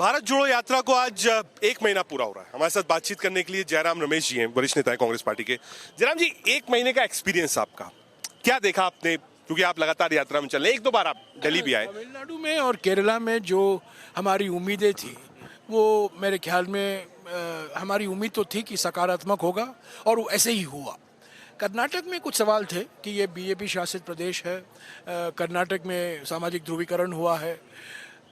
भारत जोड़ो यात्रा को आज 1 महीना पूरा हो रहा है। हमारे साथ बातचीत करने के लिए जयराम रमेश जी हैं, वरिष्ठ नेता है कांग्रेस पार्टी के। जयराम जी, 1 महीने का एक्सपीरियंस आपका क्या देखा आपने, क्योंकि आप लगातार यात्रा में चल रहे हैं, 1-2 बार आप दिल्ली भी आए। तमिलनाडु में और केरला में जो हमारी उम्मीदें थी वो मेरे ख्याल में हमारी उम्मीद तो थी कि सकारात्मक होगा और वो ऐसे ही हुआ। कर्नाटक में कुछ सवाल थे कि ये बीजेपी शासित प्रदेश है, कर्नाटक में सामाजिक ध्रुवीकरण हुआ है,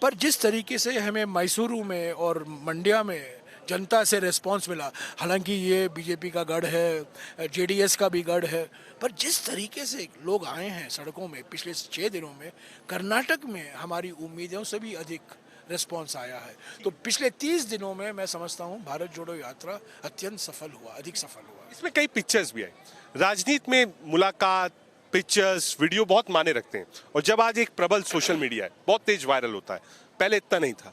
पर जिस तरीके से हमें मैसूरू में और मंड्या में जनता से रिस्पांस मिला, हालांकि ये बीजेपी का गढ़ है, जेडीएस का भी गढ़ है, पर जिस तरीके से लोग आए हैं सड़कों में पिछले 6 दिनों में, कर्नाटक में हमारी उम्मीदों से भी अधिक रिस्पांस आया है। तो पिछले 30 दिनों में मैं समझता हूँ भारत जोड़ो यात्रा अत्यंत सफल हुआ, अधिक सफल हुआ। इसमें कई पिक्चर्स भी आए। राजनीति में मुलाकात, पिक्चर्स, वीडियो बहुत माने रखते हैं, और जब आज एक प्रबल सोशल मीडिया है, बहुत तेज वायरल होता है, पहले इतना नहीं था।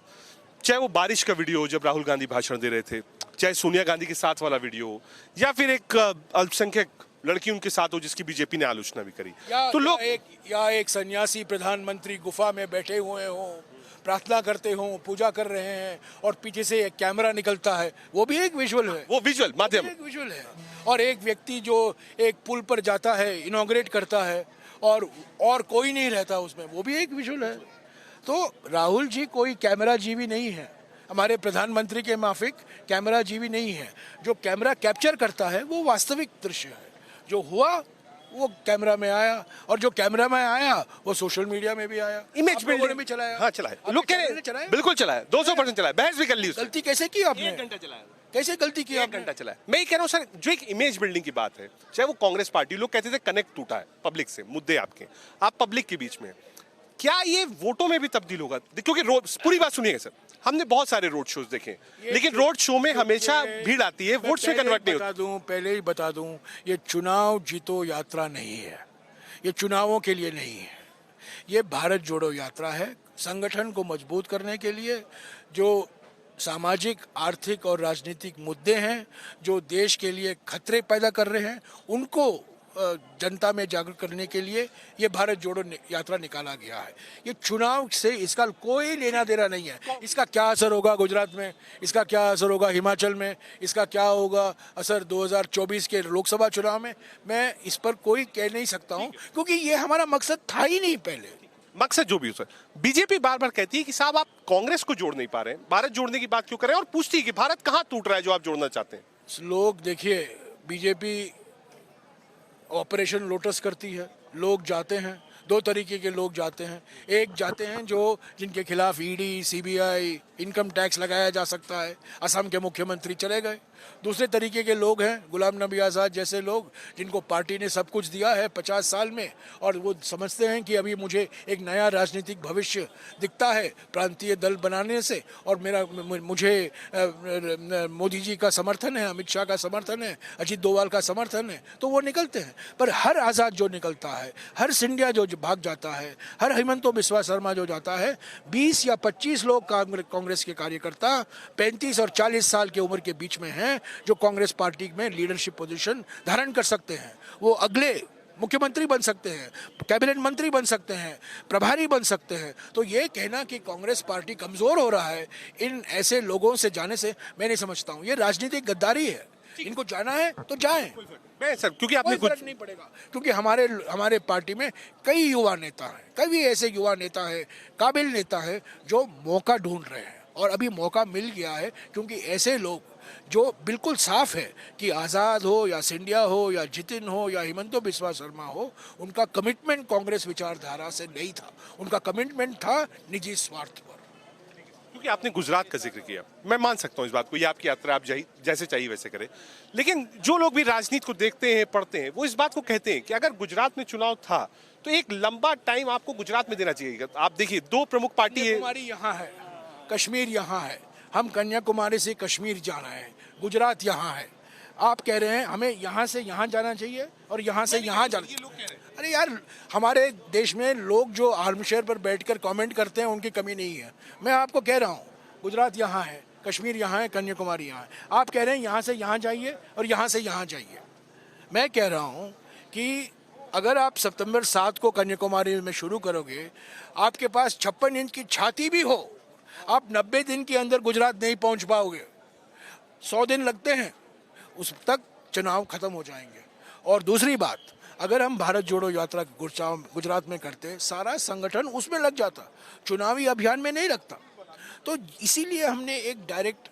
चाहे वो बारिश का वीडियो हो जब राहुल गांधी भाषण दे रहे थे, चाहे सोनिया गांधी के साथ वाला वीडियो हो, या फिर एक अल्पसंख्यक लड़की उनके साथ हो जिसकी बीजेपी ने आलोचना भी करी, तो लोग एक सन्यासी प्रधानमंत्री गुफा में बैठे हुए हों, प्रार्थना करते हों, पूजा कर रहे हैं और पीछे से एक कैमरा निकलता है, वो भी एक विजुअल है, वो विजुअल माध्यम, एक विजुअल है। और एक व्यक्ति जो एक पुल पर जाता है, इनॉग्रेट करता है और कोई नहीं रहता उसमें, वो भी एक विजुअल है। तो राहुल जी कोई कैमरा जीवी नहीं है, हमारे प्रधानमंत्री के माफिक कैमरा जीवी नहीं है। जो कैमरा कैप्चर करता है वो वास्तविक दृश्य है, जो हुआ वो कैमरा में आया, और जो कैमरा में आया वो सोशल मीडिया में भी आया, इमेज बिल्डिंग में भी चलाया। हाँ, चलाया, लोग कह रहे हैं बिल्कुल चलाया, 200% चलाया, बहस भी कर ली। गलती कैसे की आपने? 1 घंटा चलाया, कैसे गलती की? 1 घंटा चलाया। मैं ये कह रहा हूँ सर, जो एक इमेज बिल्डिंग की बात है, चाहे वो कांग्रेस पार्टी, लोग कहते थे कनेक्ट टूटा है पब्लिक से, मुद्दे आपके, आप पब्लिक के बीच में, क्या ये वोटों में भी तब्दील होगा? क्योंकि पूरी बात सुनिएगा सर, हमने बहुत सारे रोड शोज देखे, लेकिन रोड शो में हमेशा भीड़ आती है, वोट्स में कन्वर्ट नहीं होती। पहले ही बता दूं, ये चुनाव जीतो यात्रा नहीं है, ये चुनावों के लिए नहीं है, ये भारत जोड़ो यात्रा है। संगठन को मजबूत करने के लिए जो सामाजिक, आर्थिक और राजनीतिक मुद्दे हैं, जो देश के लिए खतरे पैदा कर रहे हैं, उनको जनता में जागरूक करने के लिए ये भारत जोड़ो यात्रा निकाला गया है। ये चुनाव से इसका कोई लेना देना नहीं है। इसका क्या असर होगा गुजरात में, इसका क्या असर होगा हिमाचल में, इसका क्या होगा असर 2024 के लोकसभा चुनाव में, मैं इस पर कोई कह नहीं सकता हूँ, क्योंकि ये हमारा मकसद था ही नहीं पहले। मकसद जो भी हो सर, बीजेपी बार बार कहती है कि साहब आप कांग्रेस को जोड़ नहीं पा रहे हैं, भारत जोड़ने की बात क्यों कर रहे हैं, और पूछती है कि भारत कहाँ टूट रहा है जो आप जोड़ना चाहते हैं। लोग देखिए, बीजेपी ऑपरेशन लोटस करती है, लोग जाते हैं, 2 तरीके के लोग जाते हैं। एक जाते हैं जो जिनके खिलाफ ईडी, सीबीआई, इनकम टैक्स लगाया जा सकता है, असम के मुख्यमंत्री चले गए। दूसरे तरीके के लोग हैं गुलाम नबी आज़ाद जैसे लोग, जिनको पार्टी ने सब कुछ दिया है 50 साल में, और वो समझते हैं कि अभी मुझे एक नया राजनीतिक भविष्य दिखता है प्रांतीय दल बनाने से, और मुझे मोदी जी का समर्थन है, अमित शाह का समर्थन है, अजीत डोभाल का समर्थन है, तो वो निकलते हैं। पर हर आज़ाद जो निकलता है, हर सिंधिया जो भाग जाता है, हर हिमंतो बिस्वा शर्मा जो जाता है, 20 या 25 लोग कांग्रेस के कार्यकर्ता 35 और 40 साल की उम्र के बीच में हैं, जो कांग्रेस पार्टी में लीडरशिप पोजीशन धारण कर सकते हैं। वो अगले मुख्यमंत्री बन सकते हैं, कैबिनेट मंत्री बन सकते हैं, प्रभारी बन सकते हैं। तो ये कहना कि कांग्रेस पार्टी कमजोर हो रहा है इन ऐसे लोगों से जाने से, मैं नहीं समझता हूँ। ये राजनीतिक गद्दारी है, इनको जाना है तो जाएं। मैं सर, क्योंकि आपने कोई फर्क नहीं पड़ेगा, क्योंकि हमारे पार्टी में कई युवा नेता हैं, कई ऐसे युवा नेता हैं, काबिल नेता है, जो मौका ढूंढ रहे हैं, और अभी मौका मिल गया है। क्योंकि ऐसे लोग जो बिल्कुल साफ है कि आज़ाद हो या सिंधिया हो या जितिन हो या हिमंतो बिस्वा शर्मा हो, उनका कमिटमेंट कांग्रेस विचारधारा से नहीं था, उनका कमिटमेंट था निजी स्वार्थ पर। क्योंकि आपने गुजरात का जिक्र किया, मैं मान सकता हूँ इस बात को, ये आपकी यात्रा आप जैसे चाहिए वैसे करें, लेकिन जो लोग भी राजनीति को देखते हैं, पढ़ते हैं, वो इस बात को कहते हैं कि अगर गुजरात में चुनाव था तो एक लंबा टाइम आपको गुजरात में देना चाहिए। आप देखिए, 2 प्रमुख पार्टी है, कन्याकुमारी यहाँ है, कश्मीर यहाँ है, हम कन्याकुमारी से कश्मीर जाना है, गुजरात यहाँ है। आप कह रहे हैं हमें यहाँ से यहाँ जाना चाहिए और यहाँ से यहाँ जाना चाहिए। अरे यार, हमारे देश में लोग जो आर्मचेयर पर बैठकर कमेंट करते हैं उनकी कमी नहीं है। मैं आपको कह रहा हूँ, गुजरात यहाँ है, कश्मीर यहाँ है, कन्याकुमारी यहाँ है। आप कह रहे हैं यहाँ से यहाँ जाइए और यहाँ से यहाँ जाइए। मैं कह रहा हूँ कि अगर आप सितंबर 7 को कन्याकुमारी में शुरू करोगे, आपके पास 56 इंच की छाती भी हो, आप 90 दिन के अंदर गुजरात नहीं पहुंच पाओगे, 100 दिन लगते हैं, उस तक चुनाव खत्म हो जाएंगे। और दूसरी बात, अगर हम भारत जोड़ो यात्रा गुजरात में करते, सारा संगठन उसमें लग जाता, चुनावी अभियान में नहीं लगता। तो इसीलिए हमने एक डायरेक्ट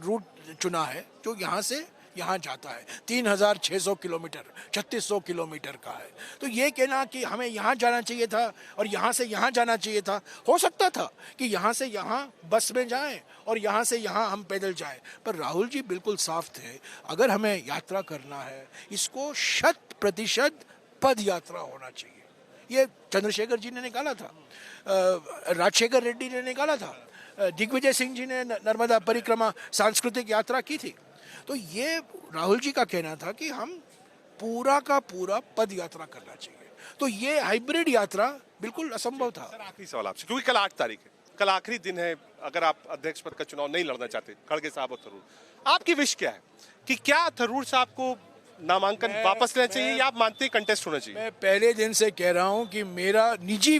रूट चुना है जो यहाँ से यहाँ जाता है, 3600 किलोमीटर, 3600 किलोमीटर का है। तो ये कहना कि हमें यहाँ जाना चाहिए था और यहाँ से यहाँ जाना चाहिए था, हो सकता था कि यहाँ से यहाँ बस में जाएं और यहाँ से यहाँ हम पैदल जाएं, पर राहुल जी बिल्कुल साफ थे, अगर हमें यात्रा करना है इसको 100% पद यात्रा होना चाहिए। ये चंद्रशेखर जी ने निकाला था, राजशेखर रेड्डी ने निकाला था, दिग्विजय सिंह जी ने नर्मदा परिक्रमा सांस्कृतिक यात्रा की थी। तो ये राहुल जी का कहना था कि हम पूरा का पूरा पद यात्रा करना चाहिए। तो ये हाइब्रिड यात्रा बिल्कुल असंभव था। सर आखिरी सवाल आपसे, क्योंकि कल 8 तारीख है, कल आखिरी दिन है, अगर आप अध्यक्ष पद का चुनाव नहीं लड़ना चाहते, खड़गे साहब और थरूर, आपकी विश क्या है कि क्या थरूर साहब को नामांकन वापस लेना चाहिए या आप मानते हैं कंटेस्ट होना चाहिए? मैं पहले दिन से कह रहा हूं कि मेरा निजी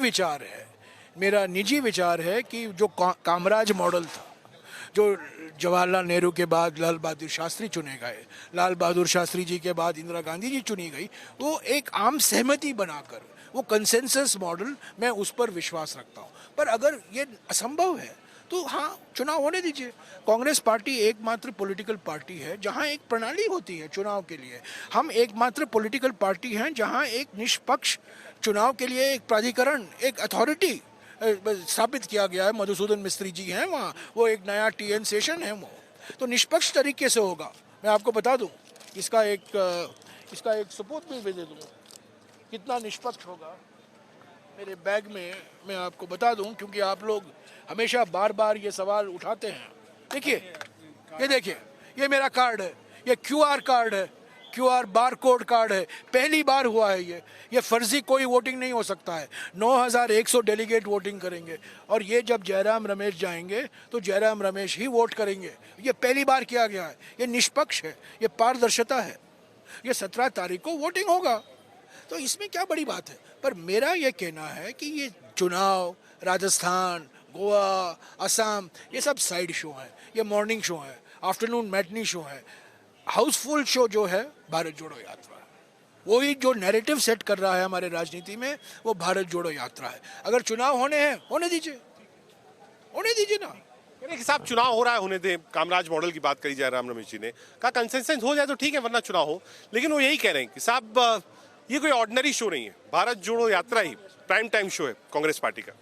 विचार है कि जो कामराज मॉडल था, जो जवाहरलाल नेहरू के बाद लाल बहादुर शास्त्री चुने गए, लाल बहादुर शास्त्री जी के बाद इंदिरा गांधी जी चुनी गई, वो एक आम सहमति बनाकर, वो कंसेंसस मॉडल, मैं उस पर विश्वास रखता हूँ। पर अगर ये असंभव है तो हाँ, चुनाव होने दीजिए। कांग्रेस पार्टी एकमात्र पॉलिटिकल पार्टी है जहाँ एक प्रणाली होती है चुनाव के लिए। हम एकमात्र पॉलिटिकल पार्टी हैं जहाँ एक निष्पक्ष चुनाव के लिए एक प्राधिकरण, एक अथॉरिटी स्थापित किया गया है। मधुसूदन मिस्त्री जी हैं वहाँ, वो एक नया TN सेशन है, वो तो निष्पक्ष तरीके से होगा। मैं आपको बता दूं, इसका एक सबूत भी दे दूंगा कितना निष्पक्ष होगा। मेरे बैग में मैं आपको बता दूं, क्योंकि आप लोग हमेशा बार बार ये सवाल उठाते हैं। देखिए, ये मेरा कार्ड है, ये QR कार्ड है, QR बारकोड कार्ड है, पहली बार हुआ है ये फर्जी कोई वोटिंग नहीं हो सकता है। 9100 डेलीगेट वोटिंग करेंगे और ये जब जयराम रमेश जाएंगे तो जयराम रमेश ही वोट करेंगे। ये पहली बार किया गया है, ये निष्पक्ष है, ये पारदर्शिता है। ये 17 तारीख को वोटिंग होगा, तो इसमें क्या बड़ी बात है। पर मेरा ये कहना है कि ये चुनाव, राजस्थान, गोवा, असम, ये सब साइड शो है, ये मॉर्निंग शो है, आफ्टरनून मैटनी शो है। हाउसफुल शो जो है भारत जोड़ो यात्रा है, वही जो नैरेटिव सेट कर रहा है हमारे राजनीति में, वो भारत जोड़ो यात्रा है। अगर चुनाव होने हैं, होने दीजिए ना। कि साहब चुनाव हो रहा है, होने दें। कामराज मॉडल की बात करी जाए, राम रमेश जी ने कहा कंसेंसस हो जाए तो ठीक है, वरना चुनाव हो। लेकिन वो यही कह रहे हैं कि साहब ये कोई ऑर्डिनरी शो नहीं है, भारत जोड़ो यात्रा ही प्राइम टाइम शो है कांग्रेस पार्टी का।